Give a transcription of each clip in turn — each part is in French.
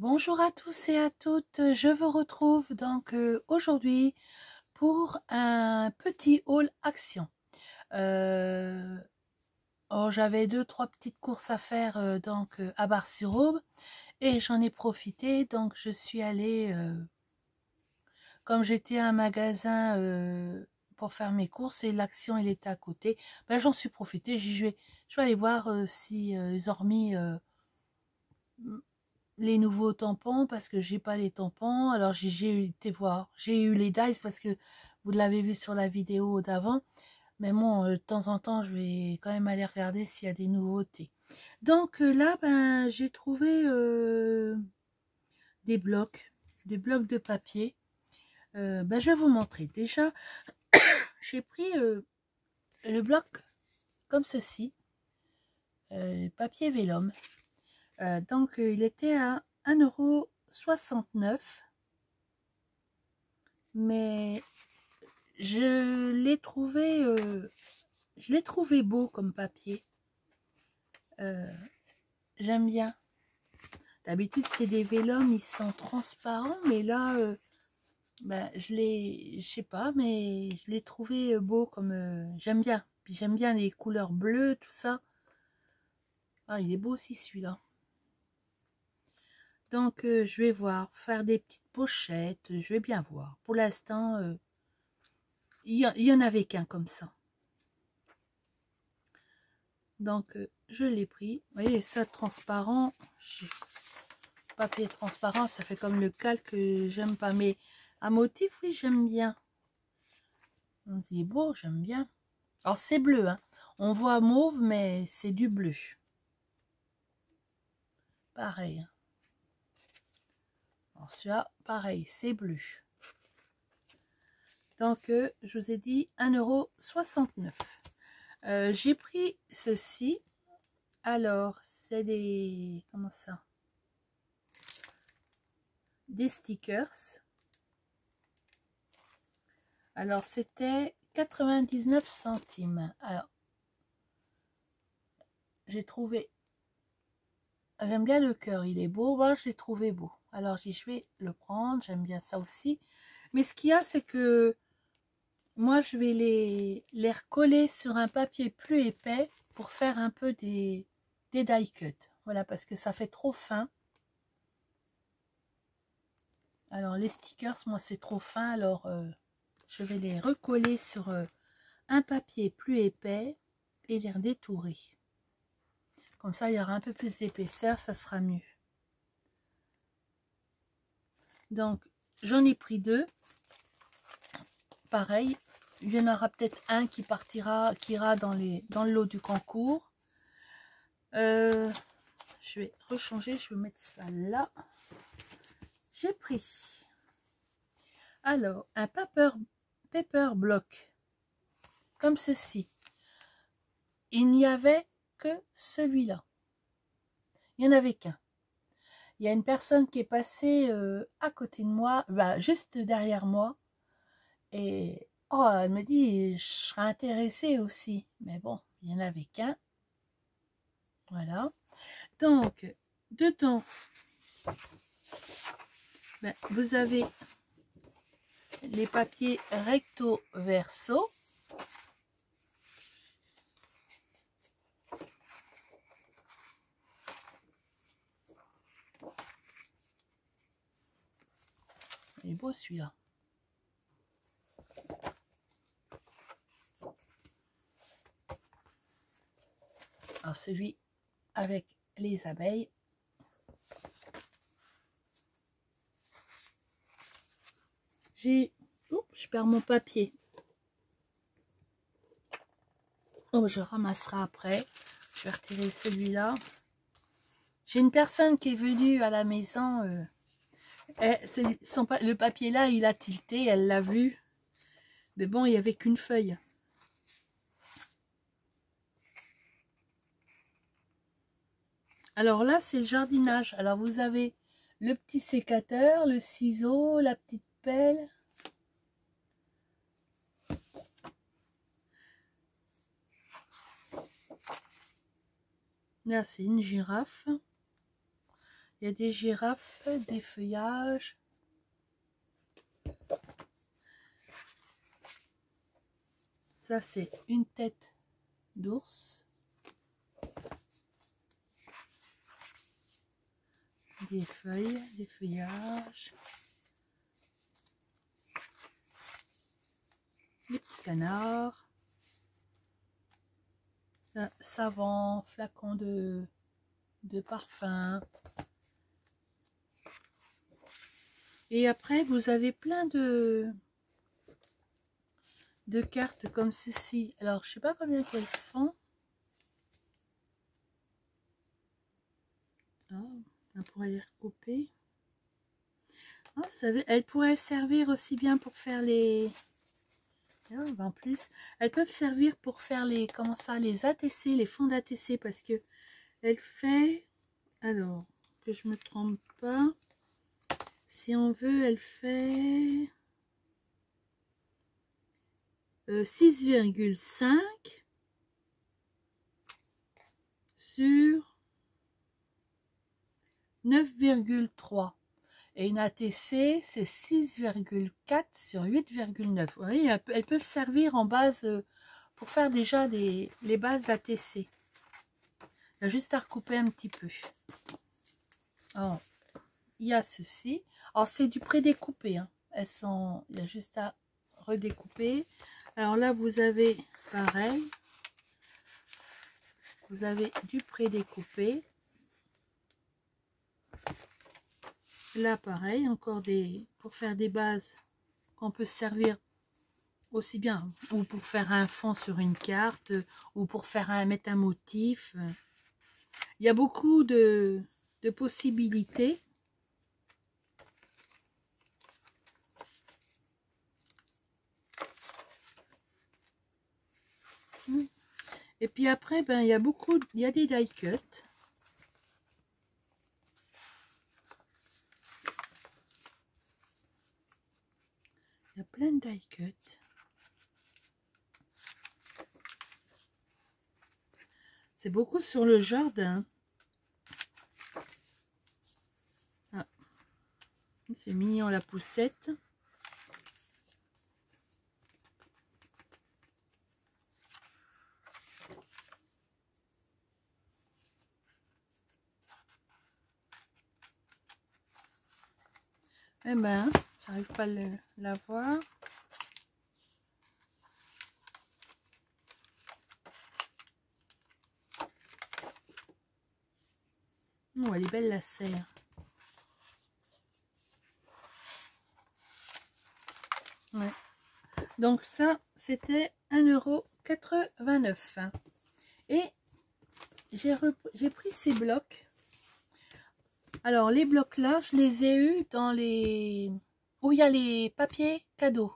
Bonjour à tous et à toutes, je vous retrouve donc aujourd'hui pour un petit haul action. J'avais deux, trois petites courses à faire à Bar-sur-Aube et j'en ai profité, donc je suis allée, comme j'étais à un magasin pour faire mes courses et l'action il était à côté, ben, j'en suis profité, je vais aller voir si ils ont remis les nouveaux tampons parce que j'ai pas les tampons. Alors j'ai été voir, j'ai eu les Dice parce que vous l'avez vu sur la vidéo d'avant, mais bon, de temps en temps je vais quand même aller regarder s'il y a des nouveautés. Donc là ben j'ai trouvé des blocs de papier. Ben, je vais vous montrer. Déjà j'ai pris le bloc comme ceci, papier vélum. Donc il était à 1,69 €, mais je l'ai trouvé beau comme papier. J'aime bien. D'habitude c'est des vélums, ils sont transparents, mais là ben, je sais pas, mais je l'ai trouvé beau comme j'aime bien. Puis j'aime bien les couleurs bleues, tout ça. Ah, il est beau aussi celui-là. Donc je vais voir, faire des petites pochettes, je vais bien voir. Pour l'instant, il y en avait qu'un comme ça. Donc je l'ai pris. Vous voyez, ça transparent. Papier transparent, ça fait comme le calque, j'aime pas. Mais à motif, oui, j'aime bien. On dit beau, j'aime bien. Alors c'est bleu, hein. On voit mauve, mais c'est du bleu. Pareil. Alors celui-là, pareil, c'est bleu. Donc je vous ai dit 1,69 €. J'ai pris ceci. Alors, c'est des... Comment ça? Des stickers. Alors, c'était 99 centimes. Alors, j'ai trouvé... J'aime bien le cœur, il est beau. Moi, je l'ai trouvé beau. Alors, je vais le prendre. J'aime bien ça aussi. Mais ce qu'il y a, c'est que moi, je vais les recoller sur un papier plus épais pour faire un peu des die cut. Voilà, parce que ça fait trop fin. Alors, les stickers, moi, c'est trop fin. Alors, je vais les recoller sur un papier plus épais et les redétourer. Comme ça, il y aura un peu plus d'épaisseur, ça sera mieux. Donc, j'en ai pris deux. Pareil, il y en aura peut-être un qui partira, qui ira dans le lot du concours. Je vais rechanger, je vais mettre ça là. J'ai pris, alors, un paper block, comme ceci. Il n'y avait que celui-là. Il n'y en avait qu'un. Il y a une personne qui est passée à côté de moi, bah, juste derrière moi. Et oh, elle me dit, je serais intéressée aussi. Mais bon, il n'y en avait qu'un. Voilà. Donc, dedans, ben, vous avez les papiers recto verso. Il est beau celui-là. Alors celui avec les abeilles. Je perds mon papier. Oh, je ramasserai après. Je vais retirer celui-là. J'ai une personne qui est venue à la maison. Le papier là, il a tilté, elle l'a vu. Mais bon, il n'y avait qu'une feuille. Alors là, c'est le jardinage. Alors vous avez le petit sécateur, le ciseau, la petite pelle. Là, c'est une girafe. Il y a des girafes, des feuillages. Ça, c'est une tête d'ours. Des feuilles, des feuillages. Des petits canards. Un savon, flacon de parfum. Et après, vous avez plein de cartes comme ceci. Alors, je sais pas combien qu'elles font. Oh, on pourrait les recouper. Oh, elles pourraient servir aussi bien pour faire les... Oh, en plus, elles peuvent servir pour faire les... Comment ça? Les ATC, les fonds d'ATC. Parce que elle fait... Alors, que je me trompe pas. Si on veut, elle fait... 6,5 sur 9,3 et une ATC c'est 6,4 sur 8,9. Vous voyez, elles peuvent servir en base pour faire déjà les bases d'ATC. Il y a juste à recouper un petit peu. Alors, il y a ceci. Alors c'est du prédécoupé, hein. Il y a juste à redécouper. Alors là vous avez pareil. Vous avez du prédécoupé. Là pareil, encore pour faire des bases qu'on peut se servir aussi bien ou pour faire un fond sur une carte ou pour faire mettre un motif. Il y a beaucoup de possibilités. Et puis après, ben, il y a des die cuts. Il y a plein de die cuts. C'est beaucoup sur le jardin. Ah. C'est mignon la poussette. Eh ben, j'arrive pas à la voir. Oh, elle est belle la serre. Ouais. Donc ça, c'était 1,89 €. Et j'ai pris ces blocs. Alors, les blocs là, je les ai eus dans les... où il y a les papiers cadeaux.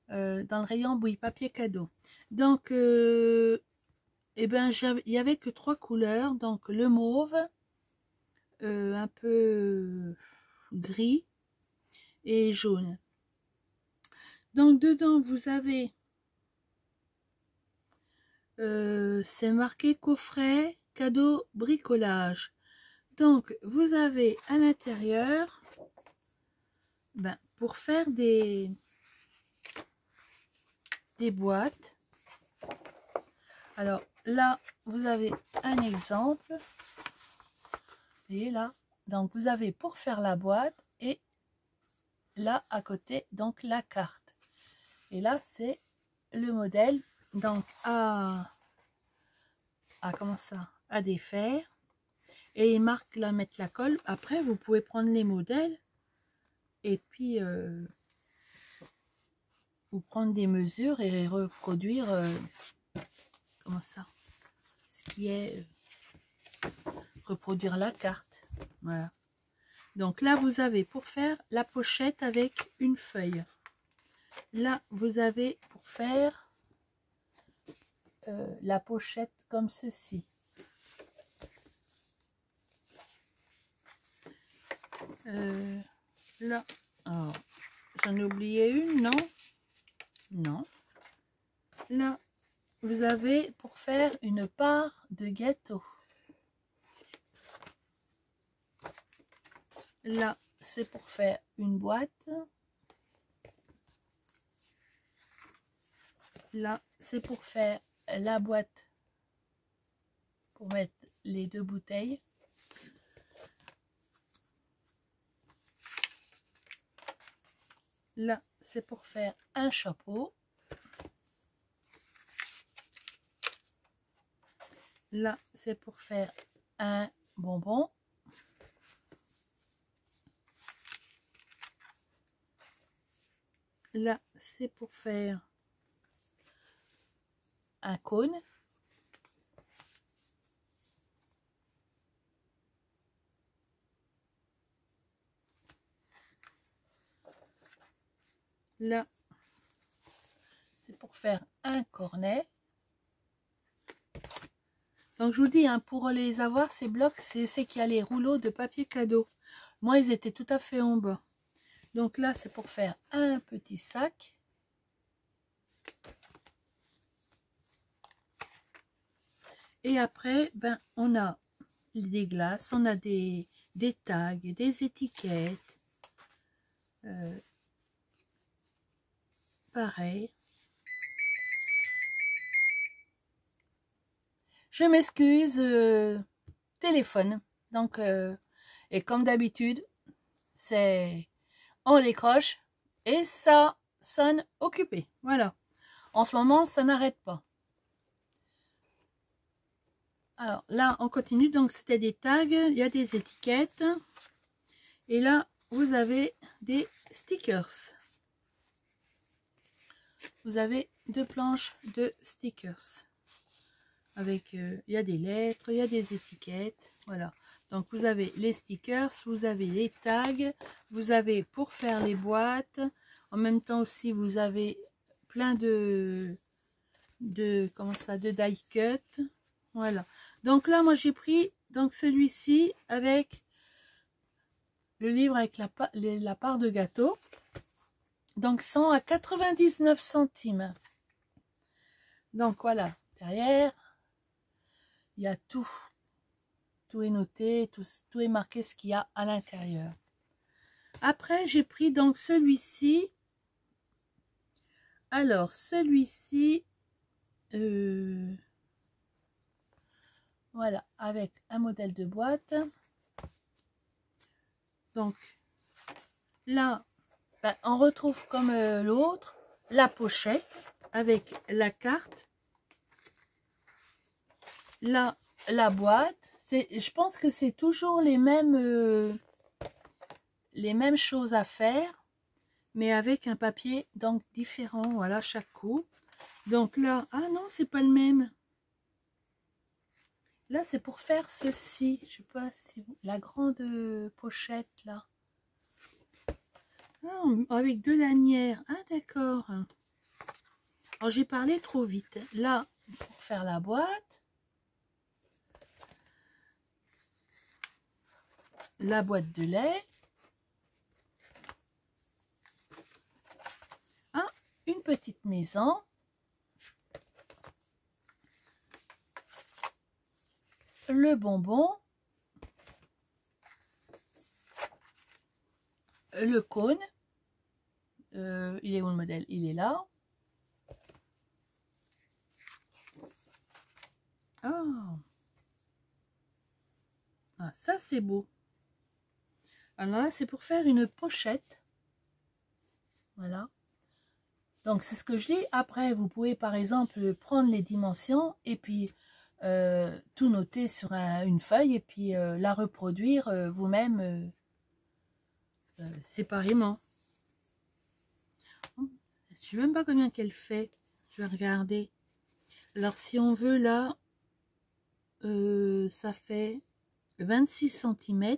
Dans le rayon, oui, papier cadeau. Donc, eh ben, il n'y avait que 3 couleurs. Donc, le mauve, un peu gris et jaune. Donc, dedans, vous avez... c'est marqué coffret cadeau bricolage. Donc vous avez à l'intérieur ben, pour faire des boîtes. Alors là vous avez un exemple et là donc vous avez pour faire la boîte et là à côté donc la carte et là c'est le modèle donc à comment ça à défaire. Et il marque là, mettre la colle. Après, vous pouvez prendre les modèles et puis vous prendre des mesures et reproduire comment ça, ce qui est reproduire la carte. Voilà. Donc là, vous avez pour faire la pochette avec une feuille. Là, vous avez pour faire la pochette comme ceci. Là, j'en ai oublié une, non? Non. Là, vous avez pour faire une part de gâteau. Là, c'est pour faire une boîte. Là, c'est pour faire la boîte pour mettre les deux bouteilles. Là, c'est pour faire un chapeau. Là, c'est pour faire un bonbon. Là, c'est pour faire un cône. Là, c'est pour faire un cornet. Donc, je vous dis, hein, pour les avoir, ces blocs, c'est qu'il y a les rouleaux de papier cadeau. Moi, ils étaient tout à fait en bas. Donc là, c'est pour faire un petit sac. Et après, ben, on a des glaces, on a des tags, des étiquettes. Pareil. Je m'excuse, téléphone. Donc, et comme d'habitude, c'est on décroche et ça sonne occupé. Voilà. En ce moment, ça n'arrête pas. Alors là, on continue. Donc, c'était des tags. Il y a des étiquettes. Et là, vous avez des stickers. Vous avez deux planches de stickers. Avec, il y a des lettres, il y a des étiquettes. Voilà. Donc, vous avez les stickers, vous avez les tags, vous avez pour faire les boîtes. En même temps aussi, vous avez plein de comment ça, de die cut. Voilà. Donc là, moi, j'ai pris donc celui-ci avec le livre avec la part de gâteau. Donc, 100 à 99 centimes. Donc, voilà. Derrière, il y a tout. Tout est noté, tout est marqué ce qu'il y a à l'intérieur. Après, j'ai pris donc celui-ci. Alors, celui-ci, voilà, avec un modèle de boîte. Donc, là, ben, on retrouve comme l'autre, la pochette avec la carte. Là, la boîte. Je pense que c'est toujours les mêmes choses à faire, mais avec un papier donc différent, voilà, chaque coup. Donc là, ah non, c'est pas le même. Là, c'est pour faire ceci. Je sais pas si vous, la grande pochette là. Ah, avec deux lanières. Ah d'accord. Alors j'ai parlé trop vite. Là, pour faire la boîte. La boîte de lait. Ah, une petite maison. Le bonbon. Le cône. Il est où le modèle? Il est là. Oh. Ah, ça c'est beau. Alors là, c'est pour faire une pochette. Voilà. Donc, c'est ce que je dis. Après, vous pouvez, par exemple, prendre les dimensions et puis tout noter sur une feuille et puis la reproduire vous-même séparément. Je ne sais même pas combien qu'elle fait. Je vais regarder. Alors, si on veut, là, ça fait 26 cm.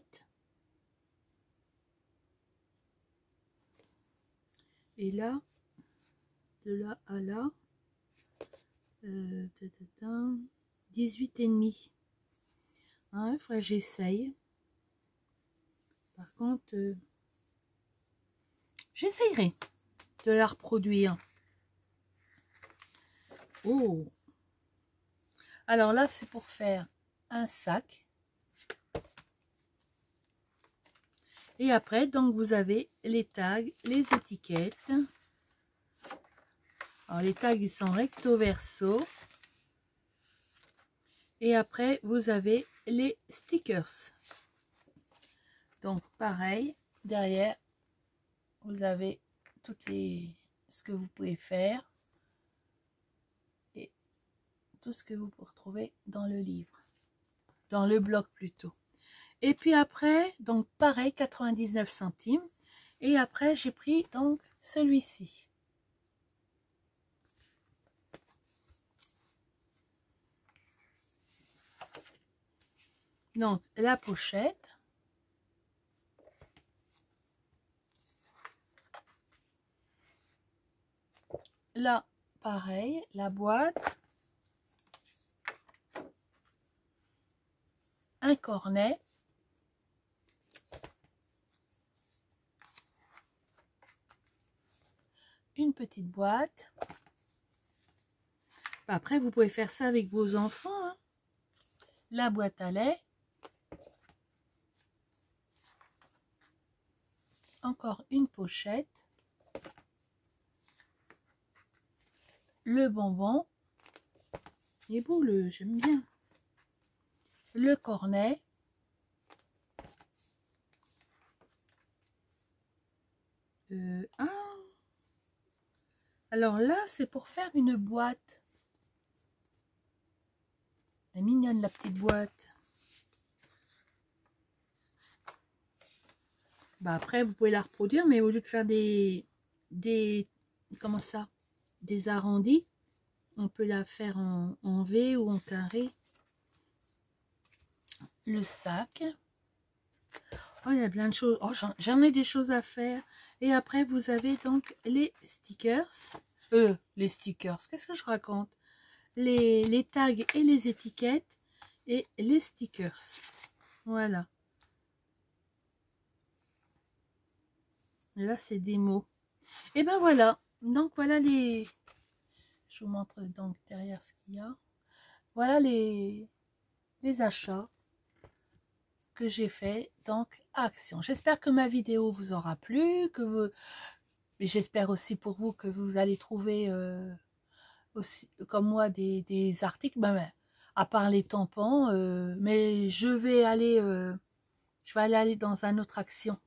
Et là, de là à là, 18,5. Hein, il faudrait que j'essaye. Par contre, j'essayerai de la reproduire. Oh! Alors là, c'est pour faire un sac. Et après, donc, vous avez les tags, les étiquettes. Alors, les tags, ils sont recto verso. Et après, vous avez les stickers. Donc, pareil, derrière, vous avez toutes ce que vous pouvez faire. Et tout ce que vous pouvez retrouver dans le livre. Dans le bloc plutôt. Et puis après, donc pareil, 99 centimes. Et après, j'ai pris donc celui-ci. Donc, la pochette. Là, pareil, la boîte. Un cornet. Une petite boîte. Après, vous pouvez faire ça avec vos enfants. Hein. La boîte à lait. Encore une pochette. Le bonbon. Il est beau, j'aime bien. Le cornet. Alors là, c'est pour faire une boîte. Elle est mignonne, la petite boîte. Bah après, vous pouvez la reproduire, mais au lieu de faire comment ça, des arrondis, on peut la faire en V ou en carré. Le sac. Oh, il y a plein de choses. Oh, j'en ai des choses à faire. Et après, vous avez donc les stickers. Les stickers, qu'est-ce que je raconte? Les tags et les étiquettes et les stickers. Voilà. Et là, c'est des mots. Et ben voilà. Donc, voilà les... Je vous montre donc derrière ce qu'il y a. Voilà les achats que j'ai fait donc à Action. J'espère que ma vidéo vous aura plu, que vous... Mais j'espère aussi pour vous que vous allez trouver aussi, comme moi, des articles, ben, à part les tampons, mais je vais aller dans une autre Action.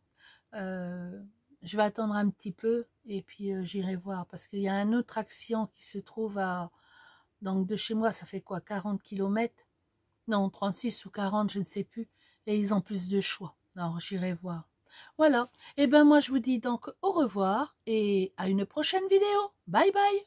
Je vais attendre un petit peu et puis j'irai voir parce qu'il y a une autre Action qui se trouve à... Donc de chez moi, ça fait quoi, 40 km? Non, 36 ou 40, je ne sais plus. Et ils ont plus de choix. Alors j'irai voir. Voilà. Et ben moi je vous dis donc au revoir et à une prochaine vidéo. Bye bye.